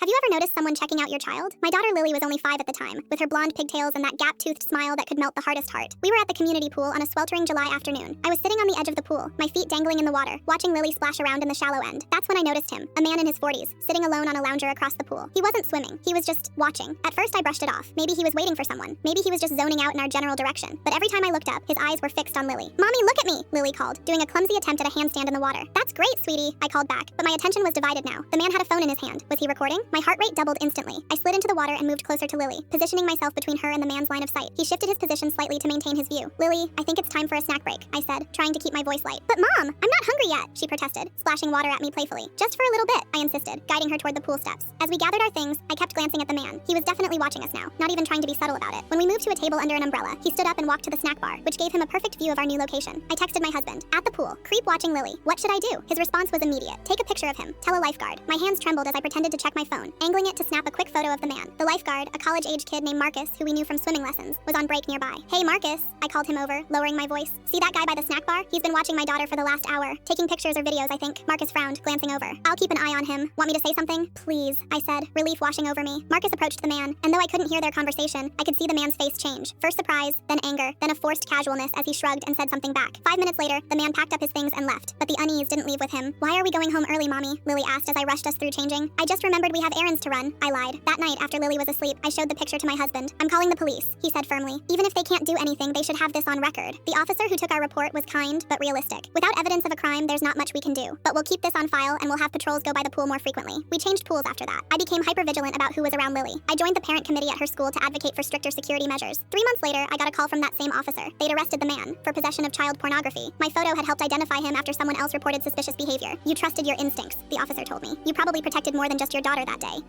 Have you ever noticed someone checking out your child? My daughter Lily was only 5 at the time, with her blonde pigtails and that gap-toothed smile that could melt the hardest heart. We were at the community pool on a sweltering July afternoon. I was sitting on the edge of the pool, my feet dangling in the water, watching Lily splash around in the shallow end. That's when I noticed him, a man in his 40s, sitting alone on a lounger across the pool. He wasn't swimming, he was just watching. At first I brushed it off. Maybe he was waiting for someone. Maybe he was just zoning out in our general direction. But every time I looked up, his eyes were fixed on Lily. "Mommy, look at me," Lily called, doing a clumsy attempt at a handstand in the water. "That's great, sweetie," I called back, but my attention was divided now. The man had a phone in his hand. Was he recording? My heart rate doubled instantly. I slid into the water and moved closer to Lily, positioning myself between her and the man's line of sight. He shifted his position slightly to maintain his view. "Lily, I think it's time for a snack break," I said, trying to keep my voice light. "But Mom, I'm not hungry yet," she protested, splashing water at me playfully. "Just for a little bit," I insisted, guiding her toward the pool steps. As we gathered our things, I kept glancing at the man. He was definitely watching us now, not even trying to be subtle about it. When we moved to a table under an umbrella, he stood up and walked to the snack bar, which gave him a perfect view of our new location. I texted my husband, "At the pool, creep watching Lily. What should I do?" His response was immediate. "Take a picture of him. Tell a lifeguard." My hands trembled as I pretended to check my phone, angling it to snap a quick photo of the man. The lifeguard, a college-age kid named Marcus, who we knew from swimming lessons, was on break nearby. "Hey, Marcus," I called him over, lowering my voice. "See that guy by the snack bar? He's been watching my daughter for the last hour. Taking pictures or videos, I think." Marcus frowned, glancing over. "I'll keep an eye on him. Want me to say something?" "Please," I said, relief washing over me. Marcus approached the man, and though I couldn't hear their conversation, I could see the man's face change. First surprise, then anger, then a forced casualness as he shrugged and said something back. 5 minutes later, the man packed up his things and left, but the unease didn't leave with him. "Why are we going home early, Mommy?" Lily asked as I rushed us through changing. "I just remembered we have errands to run," I lied. That night, after Lily was asleep, I showed the picture to my husband. "I'm calling the police," he said firmly. "Even if they can't do anything, they should have this on record." The officer who took our report was kind, but realistic. "Without evidence of a crime, there's not much we can do. But we'll keep this on file and we'll have patrols go by the pool more frequently." We changed pools after that. I became hyper-vigilant about who was around Lily. I joined the parent committee at her school to advocate for stricter security measures. 3 months later, I got a call from that same officer. They'd arrested the man for possession of child pornography. My photo had helped identify him after someone else reported suspicious behavior. "You trusted your instincts," the officer told me. "You probably protected more than just your daughter that day."